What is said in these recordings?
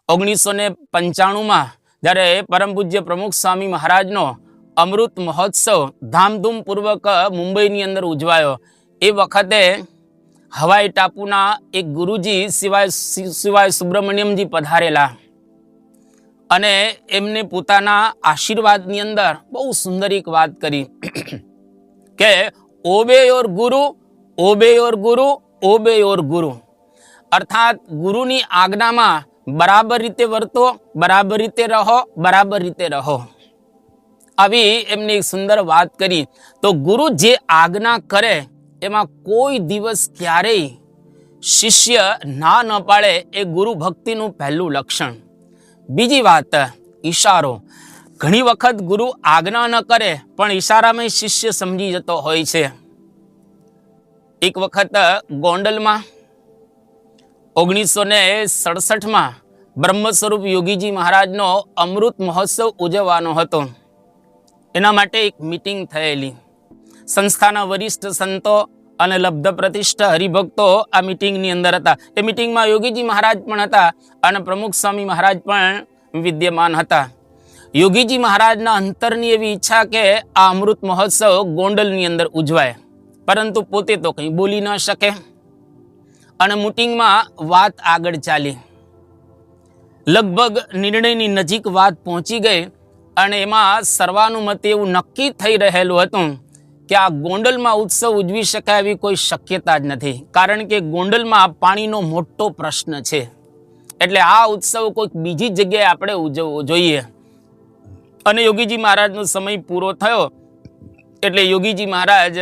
1995 જ્યારે પરમ પૂજ્ય પ્રમુખ સ્વામી મહારાજનો અમૃત મહોત્સવ ધામધૂમપૂર્વક મુંબઈની અંદર ઉજવાયો, એ વખતે હવાઈ ટાપુના એક ગુરુજી શિવાય સુબ્રમણ્યમજી પધારેલા અને એમને પોતાના આશીર્વાદની અંદર બહુ સુંદર એક વાત કરી કે ઓબે યોર ગુરુ, ઓબે યોર ગુરુ, ઓબે યોર ગુરુ, અર્થાત ગુરુની આજ્ઞામાં બરાબર રીતે વર્તો, બરાબર રીતે રહો, બરાબર રીતે રહો. આવી એમને એક સુંદર વાત કરી. તો ગુરુ જે આજ્ઞા કરે એમાં કોઈ દિવસ ક્યારેય શિષ્ય ના ન પાડે, એ ગુરુ ભક્તિનું પહેલું લક્ષણ. બીજી વાત, ઈશારો. ઘણી વખત ગુરુ આજ્ઞા ન કરે પણ ઈશારામાં શિષ્ય સમજી જતો હોય છે. એક વખત ગોંડલમાં 1967 બ્રહ્મ સ્વરૂપ યોગીજી મહારાજનો અમૃત મહોત્સવ ઉજવવાનો હતો. એના માટે એક મીટિંગ થયેલી. સંસ્થાના વરિષ્ઠ સંતો અને લબ્ધ પ્રતિષ્ઠ હરિભક્તો આ મીટિંગની અંદર હતા. એ મીટિંગમાં યોગીજી મહારાજ પણ હતા અને પ્રમુખ સ્વામી મહારાજ પણ વિદ્યમાન હતા. યોગીજી મહારાજના અંતરની એવી ઈચ્છા કે આ અમૃત મહોત્સવ ગોંડલની અંદર ઉજવાય, પરંતુ પોતે તો કંઈ બોલી ન શકે અને મીટિંગમાં વાત આગળ ચાલી. લગભગ નિર્ણયની નજીક વાત પહોંચી ગઈ અને એમાં સર્વાનુમતે એવું નક્કી થઈ રહેલું હતું કે આ ગોંડલમાં ઉત્સવ ઉજવી શકાય એવી કોઈ શક્યતા જ નથી, કારણ કે ગોંડલમાં પાણીનો મોટો પ્રશ્ન છે. એટલે આ ઉત્સવ કોઈક બીજી જગ્યાએ આપણે ઉજવવો જોઈએ. અને યોગીજી મહારાજનો સમય પૂરો થયો એટલે યોગીજી મહારાજ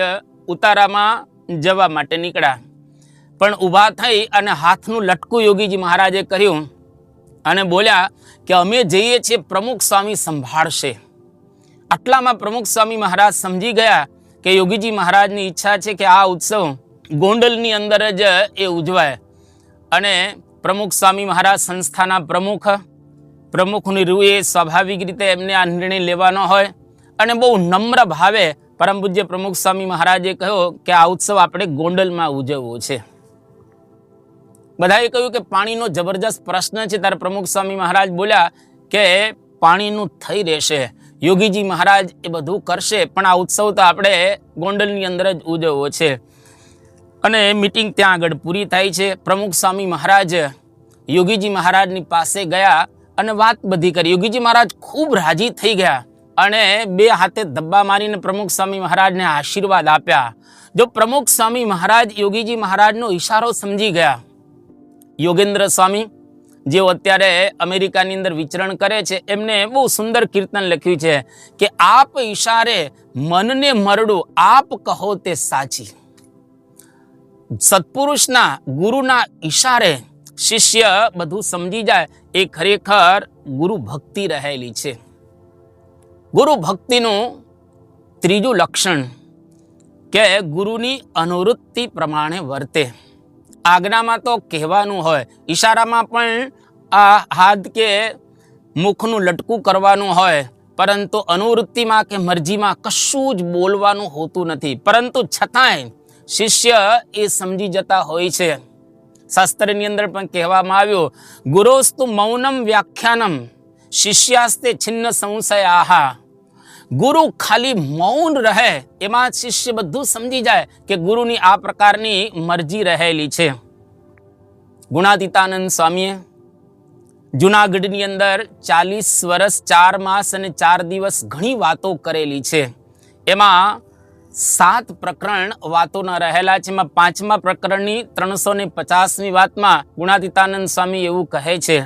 ઉતારામાં જવા માટે નીકળ્યા, પણ ઊભા થઈ અને હાથનું લટકું યોગીજી મહારાજે કર્યું અને બોલ્યા કે અમે જઈએ છીએ, પ્રમુખ સ્વામી સંભાળશે. આટલામાં પ્રમુખ સ્વામી મહારાજ સમજી ગયા કે યોગીજી મહારાજની ઈચ્છા છે કે આ ઉત્સવ ગોંડલની અંદર જ એ ઉજવાય. અને પ્રમુખ સ્વામી મહારાજ સંસ્થાના પ્રમુખની રૂએ સ્વાભાવિક રીતે એમને આ નિર્ણય લેવાનો હોય અને બહુ નમ્ર ભાવે પરમ પૂજ્ય પ્રમુખ સ્વામી મહારાજે કહ્યું કે આ ઉત્સવ આપણે ગોંડલમાં ઉજવવો છે. બધાએ કહ્યું કે પાણીનો જબરજસ્ત પ્રશ્ન છે. ત્યારે પ્રમુખ સ્વામી મહારાજ બોલ્યા કે પાણીનું થઈ રહેશે, યોગીજી મહારાજ એ બધું કરશે, પણ આ ઉત્સવ તો આપણે ગોંડલની અંદર જ ઉજવવો છે. અને મીટિંગ ત્યાં આગળ પૂરી થાય છે. પ્રમુખ સ્વામી મહારાજ યોગીજી મહારાજની પાસે ગયા અને વાત બધી કરી. યોગીજી મહારાજ ખૂબ રાજી થઈ ગયા અને બે હાથે ધબ્બા મારીને પ્રમુખ સ્વામી મહારાજને આશીર્વાદ આપ્યા. જો પ્રમુખ સ્વામી મહારાજ યોગીજી મહારાજનો ઈશારો સમજી ગયા. યોગેન્દ્ર સ્વામી જેઓ અત્યારે અમેરિકાની અંદર વિચરણ કરે છે, એમને બહુ સુંદર કીર્તન લખ્યું છે કે આપ ઈશારે મનને મરડું, આપ કહો તે સાચી. સત્પુરુષના ગુરુના ઈશારે શિષ્ય બધું સમજી જાય, એ ખરેખર ગુરુ ભક્તિ રહેલી છે. ગુરુ ભક્તિનું ત્રીજું લક્ષણ કે ગુરુની અનુવૃત્તિ પ્રમાણે વર્તે. આજ્ઞામાં તો કહેવાનું હોય, ઈશારામાં પણ આ હાથ કે મુખનું લટકું કરવાનું હોય, પરંતુ અનુવૃત્તિમાં કે મરજીમાં કશું જ બોલવાનું હોતું નથી. પરંતુ છતાંય શિષ્ય એ સમજી જતા હોય છે. શાસ્ત્રની અંદર પણ કહેવામાં આવ્યું, ગુરોસ્તુ મૌનમ વ્યાખ્યાનમ શિષ્યાસ્તે છિન્ન સંશય આહા. ગુરુ ખાલી મૌન રહે એમાં શિષ્ય બધું સમજી જાય કે ગુરુની આ પ્રકારની મરજી રહેલી છે. ગુણાતીતાનંદ સ્વામીએ જુનાગઢની અંદર 40 વર્ષ 4 માસ અને 4 દિવસ ઘણી વાતો કરેલી છે. એમાં 7 પ્રકરણ વાતોના રહેલા છે. એમાં 5મા પ્રકરણની 350મી વાતમાં ગુણાતીતાનંદ સ્વામી એવું કહે છે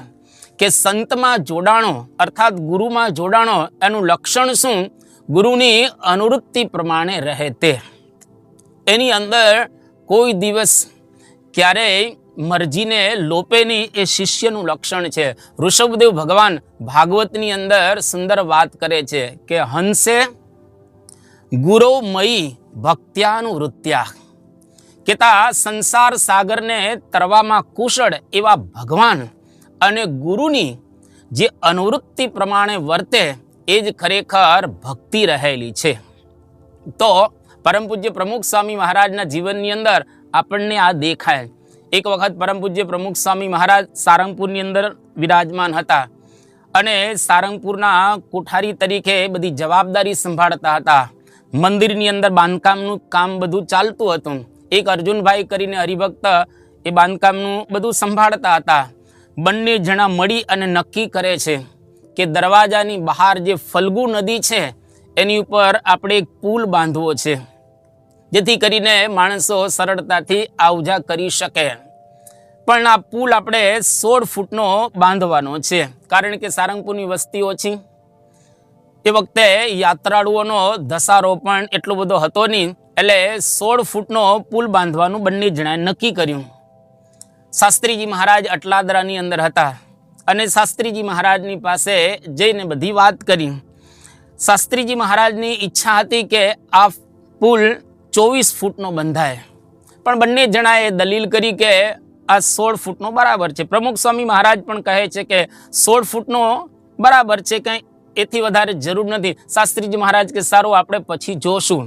કે સંતમાં જોડાણો અર્થાત ગુરુમાં જોડાણો એનું લક્ષણ શું? ગુરુની અનુવૃત્તિ પ્રમાણે રહે તે. એની અંદર કોઈ દિવસ ક્યારેય મરજીને લોપેની, એ શિષ્યનું લક્ષણ છે. ઋષભદેવ ભગવાન ભાગવતની અંદર સુંદર વાત કરે છે કે હંસે ગુરોમયી ભક્ત્યાનુવૃત્ત્યા, કેતા સંસાર સાગરને તરવામાં કુશળ એવા ભગવાન અને ગુરુની જે અનુવૃત્તિ પ્રમાણે વર્તે એ જ ખરેખર ભક્તિ રહેલી છે. તો પરમ પૂજ્ય પ્રમુખ સ્વામી મહારાજના જીવનની અંદર આપણને આ દેખાય. એક વખત પરમ પૂજ્ય પ્રમુખ સ્વામી મહારાજ સારંગપુરની અંદર વિરાજમાન હતા અને સારંગપુરના કોઠારી તરીકે બધી જવાબદારી સંભાળતા હતા. મંદિરની અંદર બાંધકામનું કામ બધું ચાલતું હતું. એક અર્જુનભાઈ કરીને હરિભક્ત એ બાંધકામનું બધું સંભાળતા હતા. બંને જણા મળી અને નક્કી કરે છે કે દરવાજાની બહાર જે ફલ્ગુ નદી છે એની ઉપર આપણે એક પુલ બાંધવો છે, જેથી કરીને માણસો સરળતાથી આવજા કરી શકે. પણ આ પુલ આપણે 16 ફૂટનો બાંધવાનો છે, કારણ કે સારંગપુરની વસ્તી ઓછી, એ વખતે યાત્રાળુઓનો ધસારો પણ એટલો બધો હતો નહીં, એટલે 16 ફૂટનો પુલ બાંધવાનું બંને જણાએ નક્કી કર્યું. શાસ્ત્રીજી મહારાજ અટલાદરાની અંદર હતા અને શાસ્ત્રીજી મહારાજની પાસે જઈને બધી વાત કરી. શાસ્ત્રીજી મહારાજની ઈચ્છા હતી કે આ પુલ 24 ફૂટનો બંધાય, પણ બંને જણાએ દલીલ કરી કે આ 16 ફૂટનો બરાબર છે. પ્રમુખ સ્વામી મહારાજ પણ કહે છે કે 16 ફૂટનો બરાબર છે, કંઈ એથી વધારે જરૂર નથી. શાસ્ત્રીજી મહારાજ કે સારું, આપણે પછી જોશું.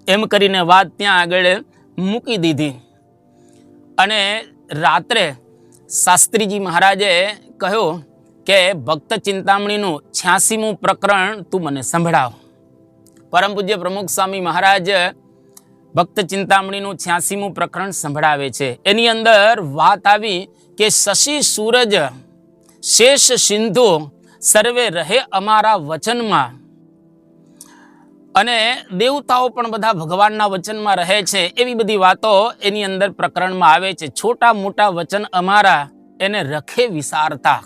એમ કરીને વાત ત્યાં આગળ મૂકી દીધી અને રાત્રે શાસ્ત્રીજી મહારાજે કહ્યું કે ભક્ત ચિંતામણીનું 86મું પ્રકરણ તું મને સંભળાવ. પરમ પૂજ્ય પ્રમુખ સ્વામી મહારાજ ભક્ત ચિંતામણીનું 86મું પ્રકરણ સંભળાવે છે. એની અંદર વાત આવી કે શશી સૂરજ શેષ સિંધુ સર્વે રહે અમારા વચનમાં, અને દેવતાઓ પણ બધા ભગવાનના વચનમાં રહે છે, એવી બધી વાતો એની અંદર પ્રકરણમાં આવે છે. છોટા મોટા વચન અમારા એને રખે વિસારતા.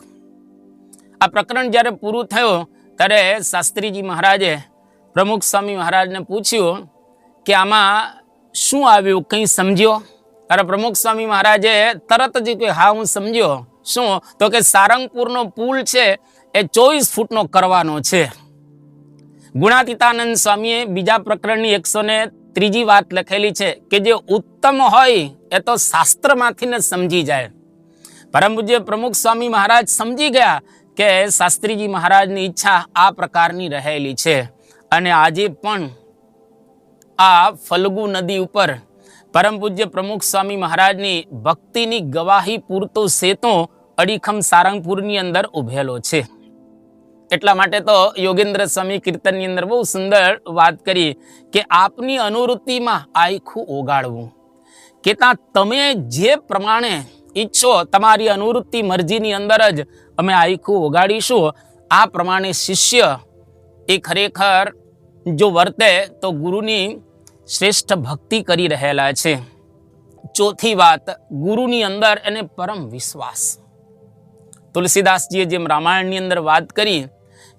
આ પ્રકરણ જ્યારે પૂરું થયું ત્યારે શાસ્ત્રીજી મહારાજે પ્રમુખ સ્વામી મહારાજને પૂછ્યું કે આમાં શું આવ્યું, કંઈ સમજ્યો? ત્યારે પ્રમુખ સ્વામી મહારાજે તરત જ કહ્યું, હા હું સમજ્યો. શું? તો કે સારંગપુરનો પુલ છે એ 24 ફૂટનો કરવાનો છે. ગુણાતીતાનંદ સ્વામીએ બીજા પ્રકરણની 103 વાત લખેલી છે કે જે ઉત્તમ હોય એ તો શાસ્ત્રમાંથી ને સમજી જાય. પરમ પૂજ્ય પ્રમુખ સ્વામી મહારાજ સમજી ગયા કે શાસ્ત્રીજી મહારાજની ઈચ્છા આ પ્રકારની રહેલી છે. અને આજે પણ આ ફલ્ગુ નદી ઉપર પરમ પૂજ્ય પ્રમુખ સ્વામી મહારાજની ભક્તિની ગવાહી પૂરતો સેતો અડીખમ સારંગપુરની અંદર ઉભેલો છે. એટલા માટે તો યોગેન્દ્ર સ્વામી કીર્તનની અંદર બહુ સુંદર વાત કરી કે આપની અનુવૃત્તિમાં આખું ઓગાળવું, કે ત્યાં તમે જે પ્રમાણે ઈચ્છો તમારી અનુવૃત્તિ મરજીની અંદર જ અમે આખું ઓગાડીશું. આ પ્રમાણે શિષ્ય એ ખરેખર જો વર્તે તો ગુરુની શ્રેષ્ઠ ભક્તિ કરી રહેલા છે. ચોથી વાત, ગુરુની અંદર એને પરમ વિશ્વાસ. તુલસીદાસજીએ જેમ રામાયણની અંદર વાત કરી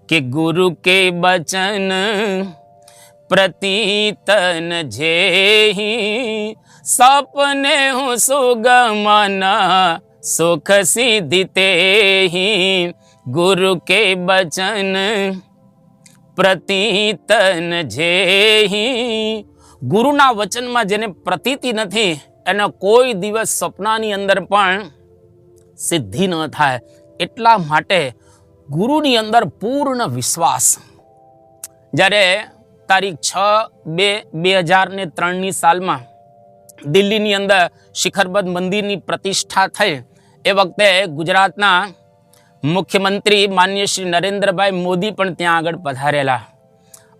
કે ગુરુ કે બચન પ્રતીતન જેહી સપને હું સુગમના સુખ સિદ્ધિ તેહી. ગુરુ કે બચન પ્રતીતન જેહી, ગુરુના વચનમાં જેને પ્રતીતિ નથી એને કોઈ દિવસ સપનાની અંદર પણ સિદ્ધિ ન થાય. એટલા માટે ગુરુની અંદર પૂર્ણ વિશ્વાસ. જ્યારે તારીખ 6/2/2003 સાલમાં દિલ્હીની અંદર શિખરબદ્ધ મંદિરની પ્રતિષ્ઠા થઈ, એ વખતે ગુજરાતના મુખ્યમંત્રી માનનીય શ્રી નરેન્દ્રભાઈ મોદી પણ ત્યાં આગળ પધારેલા.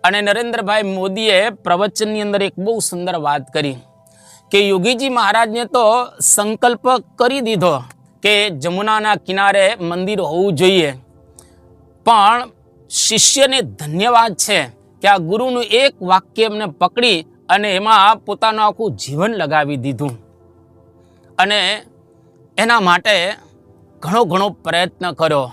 અને નરેન્દ્રભાઈ મોદીએ પ્રવચનની અંદર એક બહુ સુંદર વાત કરી કે યોગીજી મહારાજને તો સંકલ્પ કરી દીધો કે જમુનાના કિનારે મંદિર હોવું જોઈએ, પણ શિષ્યને ધન્યવાદ છે કે આ ગુરુનું એક વાક્ય એમને પકડી અને એમાં પોતાનું આખું જીવન લગાવી દીધું. અને એના માટે ઘણો પ્રયત્ન કર્યો.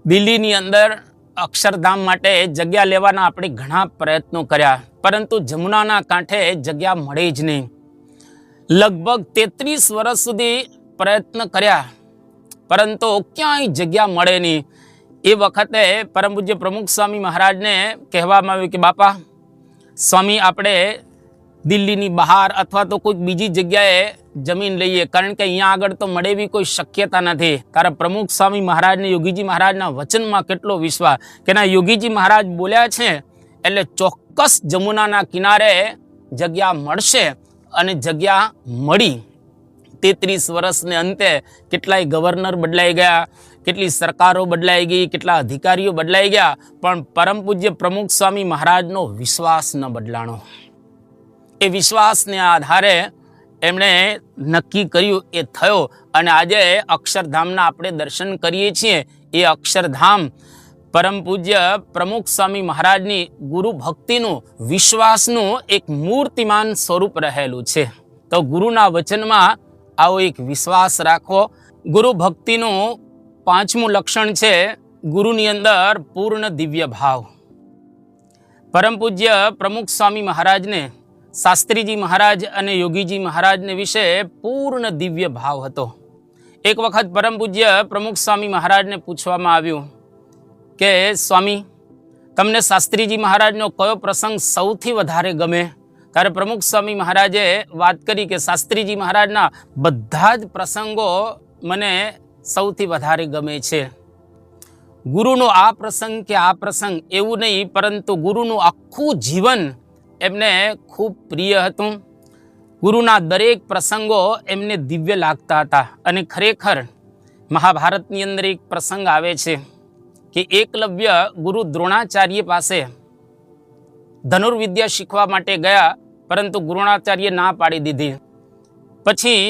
દિલ્હીની અંદર અક્ષરધામ માટે જગ્યા લેવાના આપણે ઘણા પ્રયત્નો કર્યા, પરંતુ જમુનાના કાંઠે જગ્યા મળે જ નહીં. લગભગ 33 વર્ષ સુધી પ્રયત્ન કર્યા, પરંતુ ક્યાંય જગ્યા મળે નહીં. એ વખતે પરમ પૂજ્ય પ્રમુખ સ્વામી મહારાજને કહેવામાં આવ્યું કે બાપા સ્વામી, આપણે દિલ્હીની બહાર અથવા તો કોઈક બીજી જગ્યાએ જમીન લઈએ, કારણ કે અહીંયા આગળ તો મળે એવી કોઈ શક્યતા નથી. તારા પ્રમુખ સ્વામી મહારાજને યોગીજી મહારાજના વચનમાં કેટલો વિશ્વાસ કે ના, યોગીજી મહારાજ બોલ્યા છે એટલે ચોક્કસ જમુનાના કિનારે જગ્યા મળશે. અને જગ્યા મળી. 33 વર્ષને અંતે કેટલાય ગવર્નર બદલાઈ ગયા, કેટલી સરકારો બદલાઈ ગઈ, કેટલા અધિકારીઓ બદલાઈ ગયા, પણ પરમ પૂજ્ય પ્રમુખ સ્વામી મહારાજનો વિશ્વાસ ન બદલાણો. એ વિશ્વાસને આધારે એમણે નક્કી કર્યું, એ થયો. અને આજે અક્ષરધામના આપણે દર્શન કરીએ છીએ. એ અક્ષરધામ પરમ પૂજ્ય પ્રમુખ સ્વામી મહારાજની ગુરુ ભક્તિનું, વિશ્વાસનું એક મૂર્તિમાન સ્વરૂપ રહેલું છે. તો ગુરુના વચનમાં આવો એક વિશ્વાસ રાખો. ગુરુ ભક્તિનું 5મું લક્ષણ છે ગુરુની અંદર પૂર્ણ દિવ્ય ભાવ. પરમ પૂજ્ય પ્રમુખ સ્વામી મહારાજને, શાસ્ત્રીજી મહારાજ અને યોગીજી મહારાજને વિશે પૂર્ણ દિવ્ય ભાવ હતો. એક વખત પરમ પૂજ્ય પ્રમુખ સ્વામી મહારાજને પૂછવામાં આવ્યું કે સ્વામી, તમને શાસ્ત્રીજી મહારાજનો કયો પ્રસંગ સૌથી વધારે ગમે? ત્યારે પ્રમુખ સ્વામી મહારાજે વાત કરી કે શાસ્ત્રીજી મહારાજના બધા જ પ્રસંગો મને સૌથી વધારે ગમે છે. ગુરુનો આ પ્રસંગ કે આ પ્રસંગ એવું નહીં, પરંતુ ગુરુનું આખું જીવન એમને ખૂબ પ્રિય હતું. ગુરુના દરેક પ્રસંગો એમને દિવ્ય લાગતા હતા. અને ખરેખર મહાભારતની અંદર એક પ્રસંગ આવે છે કે એકલવ્ય ગુરુ દ્રોણાચાર્ય પાસે ધનુર્વિદ્યા શીખવા માટે ગયા, પરંતુ દ્રોણાચાર્ય ના પાડી દીધી. પછી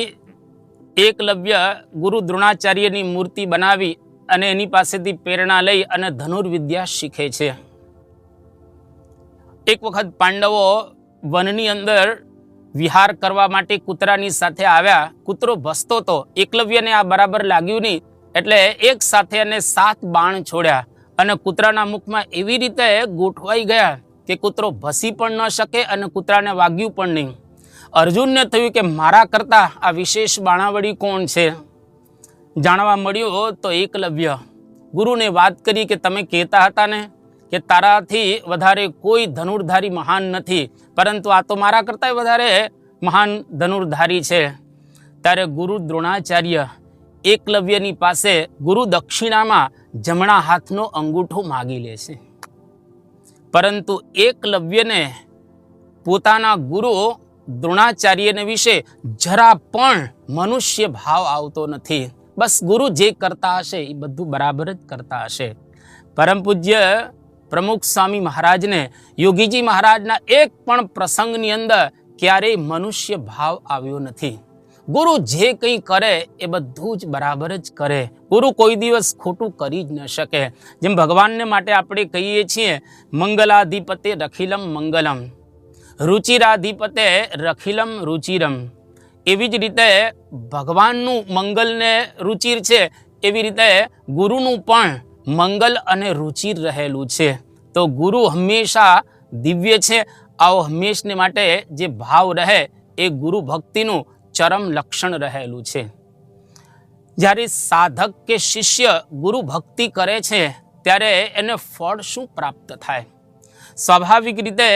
એકલવ્ય ગુરુ દ્રોણાચાર્યની મૂર્તિ બનાવી અને એની પાસેથી પ્રેરણા લઈ અને ધનુર્વિદ્યા શીખે છે. એક વખત પાંડવો વનની અંદર વિહાર કરવા માટે કૂતરાની સાથે આવ્યા. કૂતરો ભસતો હતો. એકલવ્યને આ બરાબર લાગ્યું નહીં, એટલે એક સાથે એને 7 બાણ છોડ્યા અને કૂતરાના મુખમાં એવી રીતે ગોઠવાઈ ગયા કે કૂતરો ભસી પણ ન શકે અને કૂતરાને વાગ્યું પણ નહીં. અર્જુનને થયું કે મારા કરતાં આ વિશેષ બાણાવળી કોણ છે? જાણવા મળ્યું તો એકલવ્ય ગુરુને વાત કરી કે તમે કહેતા હતા ને કે તારાથી વધારે કોઈ ધનુર્ધારી મહાન નથી, પરંતુ આ તો મારા કરતાં વધારે મહાન ધનુર્ધારી છે. ત્યારે ગુરુ દ્રોણાચાર્ય એકલવ્યની પાસે ગુરુ દક્ષિણામાં જમણા હાથનો અંગૂઠો માગી લે છે. પરંતુ એકલવ્યને પોતાના ગુરુ દ્રોણાચાર્યને વિશે જરા પણ મનુષ્ય ભાવ આવતો નથી. બસ ગુરુ જે કરતા હશે એ બધું બરાબર જ કરતા હશે. પરમ પૂજ્ય પ્રમુખ સ્વામી મહારાજને યોગીજી મહારાજના એક પણ પ્રસંગની અંદર ક્યારેય મનુષ્ય ભાવ આવ્યો નથી. ગુરુ જે કંઈ કરે એ બધું જ બરાબર જ કરે. ગુરુ કોઈ દિવસ ખોટું કરી જ ન શકે. જેમ ભગવાનને માટે આપણે કહીએ છીએ મંગલાધિપતે રખિલમ મંગલમ, રુચિરાધિપતે રખિલમ રુચિરમ, એવી જ રીતે ભગવાનનું મંગલને રુચિર છે, એવી રીતે ગુરુનું પણ મંગલ અને રુચિર રહેલું છે. તો ગુરુ હંમેશા દિવ્ય છે. આવો હંમેશને માટે જે ભાવ રહે એ ગુરુ ભક્તિનું ચરમ લક્ષણ રહેલું છે. જ્યારે સાધક કે શિષ્ય ગુરુ ભક્તિ કરે છે ત્યારે એને ફળ શું પ્રાપ્ત થાય? સ્વાભાવિક રીતે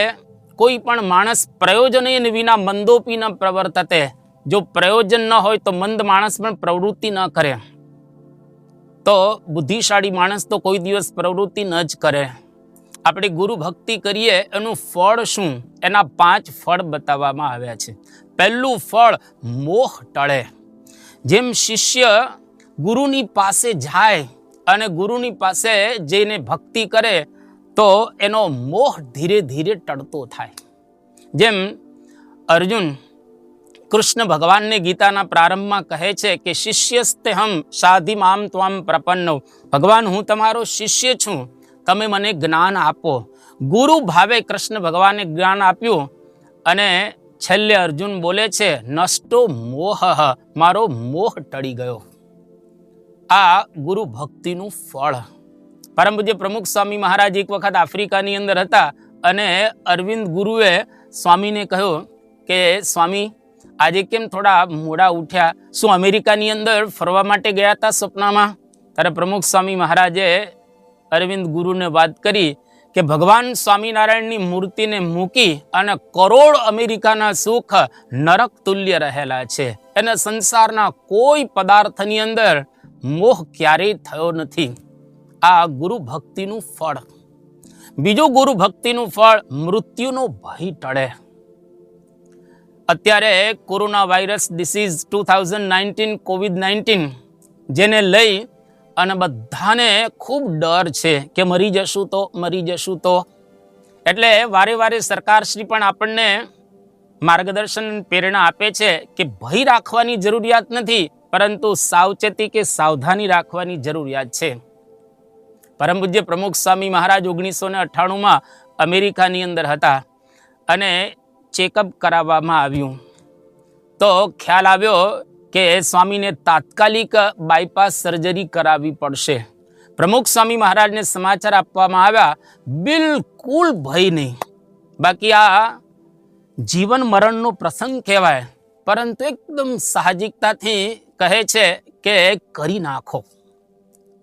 કોઈ પણ માણસ પ્રયોજન વિના મંદોપી ન પ્રવર્તતે. જો પ્રયોજન ન હોય તો મંદ માણસ પણ પ્રવૃત્તિ ન કરે. તો બુદ્ધિશાળી માણસ તો કોઈ દિવસ પ્રવૃત્તિ ન જ કરે. આપણે ગુરુ ભક્તિ કરીએ એનું ફળ શું? એના 5 ફળ બતાવવામાં આવ્યા છે. પહેલું ફળ મોહ ટળે. જેમ શિષ્ય ગુરુની પાસે જાય અને ગુરુની પાસે જઈને ભક્તિ કરે તો એનો મોહ ધીરે ધીરે ટળતો થાય. જેમ અર્જુન કૃષ્ણ ભગવાનને ગીતાના પ્રારંભમાં કહે છે કે શિષ્યસ્તેહમ સાધિ મામ ત્વામ પ્રપન્નો. ભગવાન, હું તમારો શિષ્ય છું, તમે મને જ્ઞાન આપો. ગુરુ ભાવે કૃષ્ણ ભગવાને જ્ઞાન આપ્યું અને છેલ્લે અર્જુન બોલે છે નષ્ટો મોહ, મારો મોહ ટળી ગયો. આ ગુરુ ભક્તિનું ફળ. પરમ પૂજ્ય પ્રમુખ સ્વામી મહારાજ એક વખત આફ્રિકાની અંદર હતા અને અરવિંદ ગુરુએ સ્વામીને કહ્યું કે સ્વામી, આજે કેમ થોડા મોડા ઉઠ્યા? શું અમેરિકાની અંદર ફરવા માટે ગયા હતા સપનામાં? ત્યારે પ્રમુખ સ્વામી મહારાજે અરવિંદ ગુરુને વાત કરી કે ભગવાન સ્વામિનારાયણની મૂર્તિને મૂકી અને કરોડ અમેરિકાના સુખ નરક તુલ્ય રહેલા છે. એને સંસારના કોઈ પદાર્થની અંદર મોહ ક્યારેય થયો નથી. આ ગુરુ ભક્તિનું ફળ. બીજું ગુરુ ભક્તિનું ફળ મૃત્યુનો ભય ટળે. અત્યારે કોરોના વાયરસ ડિસીઝ 2019 કોવિડ-19 જેને લઈ અને બધાને ખૂબ ડર છે કે મરી જશું તો એટલે વારે વારે સરકારશ્રી પણ આપણને માર્ગદર્શન પ્રેરણા આપે છે કે ભય રાખવાની જરૂરિયાત નથી, પરંતુ સાવચેતી કે સાવધાની રાખવાની જરૂરિયાત છે. પરમ પૂજ્ય પ્રમુખ સ્વામી મહારાજ 1998માં અમેરિકાની અંદર હતા અને ચેકઅપ કરાવવામાં આવ્યું તો ખ્યાલ આવ્યો કે સ્વામીને તાત્કાલિક બાયપાસ સર્જરી કરાવવી પડશે. પ્રમુખ સ્વામી મહારાજને સમાચાર આપવામાં આવ્યા, બિલકુલ ભય નહીં. બાકી આ જીવન મરણનો પ્રસંગ કહેવાય, પરંતુ એકદમ સાહજિકતાથી કહે છે કે કરી નાખો.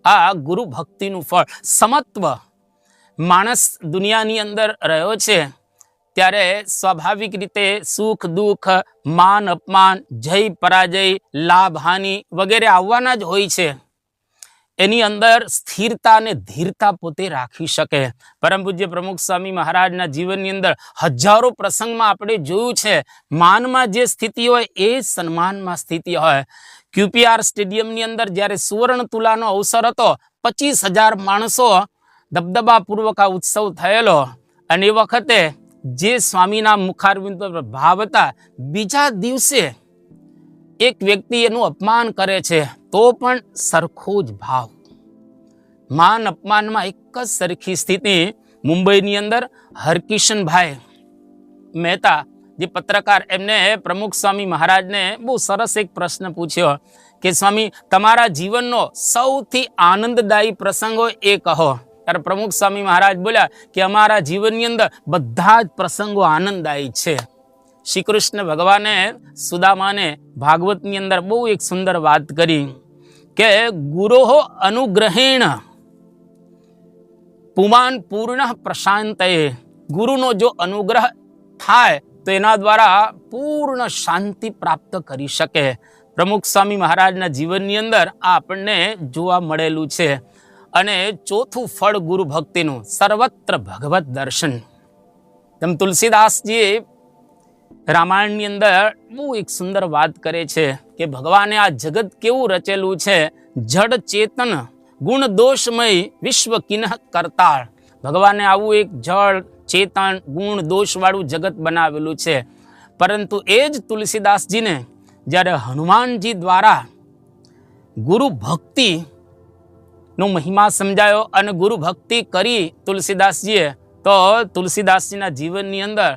આ ગુરુ ભક્તિનું ફળ. સમત્વ માણસ દુનિયાની અંદર રહ્યો છે ત્યારે સ્વાભાવિક રીતે સુખ દુઃખ, માન અપમાન, જય પરાજય, લાભ હાનિ વગેરે આવવાના જ હોય છે. એની અંદર સ્થિરતા અને ધીરતા પોતે રાખી શકે. પરમ પૂજ્ય પ્રમુખ સ્વામી મહારાજના જીવનની અંદર હજારો પ્રસંગમાં આપણે જોયું છે, માનમાં જે સ્થિતિ હોય એ સન્માનમાં સ્થિતિ હોય. QPR સ્ટેડિયમની અંદર જ્યારે સુવર્ણ તુલાનો અવસર હતો, 25,000 માણસો દબદબાપૂર્વક આ ઉત્સવ થયેલો અને એ વખતે જે સ્વામીના મુખારવિંદ પર ભાવ હતા, બીજા દિવસે એક વ્યક્તિ એનું અપમાન કરે છે તો પણ સરખો જ ભાવ. માન અપમાનમાં એક જ સરખી સ્થિતિ. મુંબઈની અંદર હરકિશનભાઈ મહેતા જે પત્રકાર, એમને પ્રમુખ સ્વામી મહારાજને બહુ સરસ એક પ્રશ્ન પૂછ્યો કે સ્વામી, તમારા જીવનનો સૌથી આનંદદાયી પ્રસંગ હોય એ કહો. ત્યારે પ્રમુખ સ્વામી મહારાજ બોલ્યા કે અમારા જીવનની અંદર બધા જ પ્રસંગો આનંદદાયી છે. શ્રી કૃષ્ણ ભગવાને સુદામાને ભાગવતની અંદર બહુ એક સુંદર વાત કરી કે ગુરોહો અનુગ્રહેણ પુમાન પૂર્ણ પ્રશાંતએ. ગુરુનો જો અનુગ્રહ થાય તો એના દ્વારા પૂર્ણ શાંતિ પ્રાપ્ત કરી શકે. પ્રમુખ સ્વામી મહારાજના જીવનની અંદર આ આપણને જોવા મળેલું છે. અને ચોથું ફળ ગુરુ ભક્તિનું, સર્વત્ર ભગવત દર્શન. તેમ તુલસીદાસજી રામાયણની અંદર બહુ એક સુંદર વાત કરે છે કે ભગવાને આ જગત કેવું રચેલું છે, જડ ચેતન ગુણ દોષમય વિશ્વ કિન્હ કરતાળ. ભગવાને આવું એક જળ ચેતન ગુણ દોષ વાળું જગત બનાવેલું છે. પરંતુ એ જ તુલસીદાસજીને જ્યારે હનુમાનજી દ્વારા ગુરુ ભક્તિ નો મહિમા સમજાયો અને ગુરુ ભક્તિ કરી તુલસીદાસજીએ, તો તુલસીદાસજીના જીવનની અંદર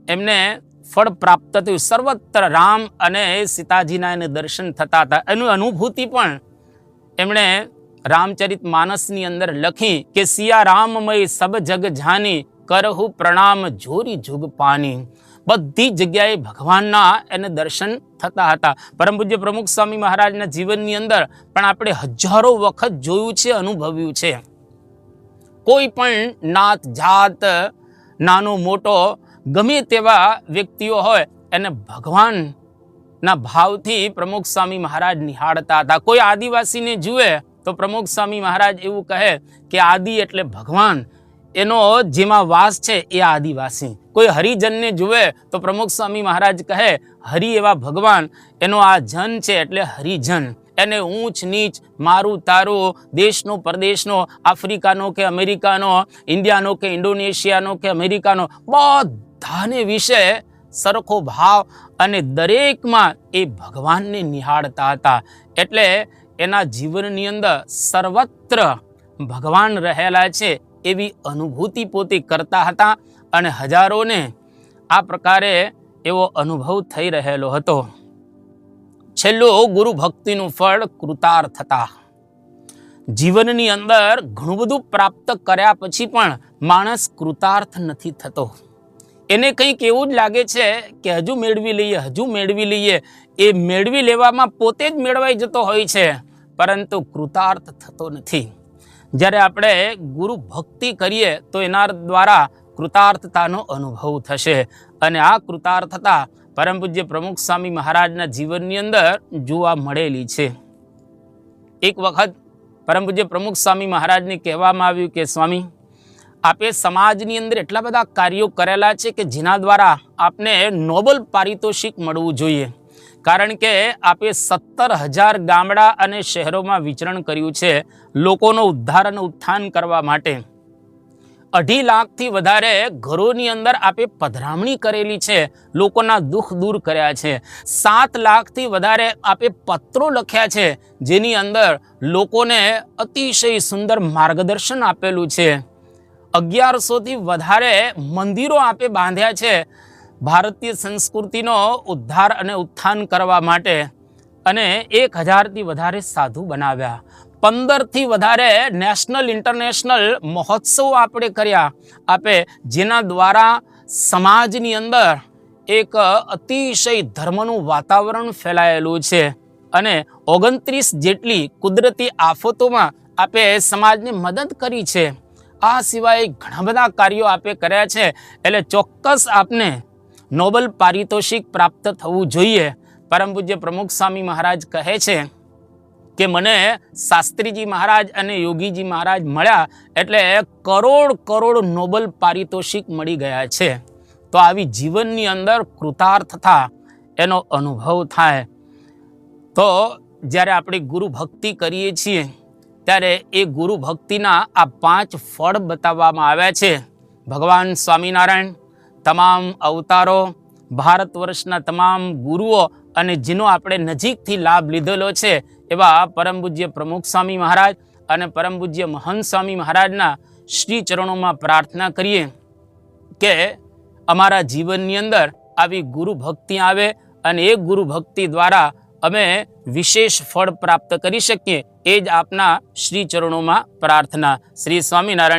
એમને ફળ પ્રાપ્ત થયું. સર્વત્ર રામ અને સીતાજીના એને દર્શન થતા હતા. એનું અનુભૂતિ પણ એમણે રામચરિત માનસની અંદર લખી કે સિયા રામમય સબ જગ જાની કરહુ પ્રણામ જોરી જુગ પાની. બધી જગ્યાએ ભગવાનના એને દર્શન થતા હતા. પરમ પૂજ્ય પ્રમુખ સ્વામી મહારાજના જીવનની અંદર પણ આપણે હજારો વખત જોયું છે, અનુભવ્યું છે. કોઈ પણ નાત જાત, નાનો મોટો ગમે તેવા વ્યક્તિઓ હોય એને ભગવાનના ભાવથી પ્રમુખ સ્વામી મહારાજ નિહાળતા હતા. કોઈ આદિવાસીને જુએ તો પ્રમુખ સ્વામી મહારાજ એવું કહે કે આદિ એટલે ભગવાન, એનો જેમાં વાસ છે એ આદિવાસી. કોઈ હરિજનને જુએ તો પ્રમુખ સ્વામી મહારાજ કહે હરિ એવા ભગવાન, એનો આ જન છે એટલે હરિજન. એને ઊંચ નીચ, મારું તારું, દેશનો પરદેશનો, આફ્રિકાનો કે અમેરિકાનો, ઇન્ડિયાનો કે ઇન્ડોનેશિયાનો કે અમેરિકાનો, બધાને વિશે સરખો ભાવ અને દરેકમાં એ ભગવાનને નિહાળતા હતા. એટલે એના જીવનની અંદર સર્વત્ર ભગવાન રહેલા છે એવી અનુભૂતિ પોતે કરતા હતા અને હજારોને આ પ્રકારે એવો અનુભવ થઈ રહેલો હતો. છેલ્લું ગુરુ ભક્તિનું ફળ કૃતાર્થતા. જીવનની અંદર ઘણું બધું પ્રાપ્ત કર્યા પછી પણ માણસ કૃતાર્થ નથી થતો. એને કંઈક એવું જ લાગે છે કે હજુ મેળવી લઈએ. એ મેળવી લેવામાં પોતે જ મેળવાઈ જતો હોય છે, પરંતુ કૃતાર્થ થતો નથી. જ્યારે આપણે ગુરુ ભક્તિ કરીએ તો એના દ્વારા કૃતાર્થતાનો અનુભવ થશે. અને આ કૃતાર્થતા પરમ પૂજ્ય પ્રમુખ સ્વામી મહારાજના જીવનની અંદર જોવા મળેલી છે. એક વખત પરમ પૂજ્ય પ્રમુખ સ્વામી મહારાજને કહેવામાં આવ્યું કે સ્વામી, આપે સમાજની અંદર એટલા બધા કાર્યો કરેલા છે કે જેના દ્વારા આપને નોબલ પારિતોષિક મળવું જોઈએ, કારણ કે આપે 17,000 ગામડા અને શહેરોમાં વિચરણ કર્યું છે લોકોનો ઉદ્ધાર અને ઉત્થાન કરવા માટે. 2.5 લાખથી વધારે ઘરોની અંદર આપે પધરામણી કરેલી છે, લોકોના દુઃખ દૂર કર્યા છે. 7 લાખથી વધારે આપે પત્રો લખ્યા છે, જેની અંદર લોકોને અતિશય સુંદર માર્ગદર્શન આપેલું છે. 1100થી વધારે મંદિરો આપે બાંધ્યા છે ભારતીય સંસ્કૃતિનો ઉદ્ધાર અને ઉત્થાન કરવા માટે, અને 1000થી વધારે સાધુ બનાવ્યા. 15થી વધારે નેશનલ ઇન્ટરનેશનલ મહોત્સવ આપણે કર્યા આપે, જેના દ્વારા સમાજની અંદર એક અતિશય ધર્મનું વાતાવરણ ફેલાયેલું છે. અને 29 જેટલી કુદરતી આફતોમાં આપે સમાજને મદદ કરી છે. આ સિવાય ઘણા બધા કાર્યો આપે કર્યા છે, એટલે ચોક્કસ આપને નોબલ પારિતોષિક પ્રાપ્ત થવું જોઈએ. પરમ પૂજ્ય પ્રમુખ સ્વામી મહારાજ કહે છે કે મને શાસ્ત્રીજી મહારાજ અને યોગીજી મહારાજ મળ્યા એટલે કરોડ નોબલ પારિતોષિક મળી ગયા છે. તો આવી જીવનની અંદર કૃતાર્થતા એનો અનુભવ થાય. તો જ્યારે આપણે ગુરુ ભક્તિ કરીએ છીએ ત્યારે એ ગુરુ ભક્તિના આ 5 ફળ બતાવવામાં આવ્યા છે. ભગવાન સ્વામિનારાયણ, તમામ અવતારો, ભારત વર્ષના તમામ ગુરુઓ અને જેનો આપણે નજીકથી લાભ લીધેલો છે એવા પરમ પૂજ્ય પ્રમુખ સ્વામી મહારાજ અને પરમ પૂજ્ય મહંત સ્વામી મહારાજના શ્રી ચરણોમાં પ્રાર્થના કરીએ કે અમારા જીવનની અંદર આવી ગુરુ ભક્તિ આવે અને એ ગુરુ ભક્તિ દ્વારા અમે વિશેષ ફળ પ્રાપ્ત કરી શકીએ. એ જ આપના શ્રી ચરણોમાં પ્રાર્થના. શ્રી સ્વામિનારાયણ.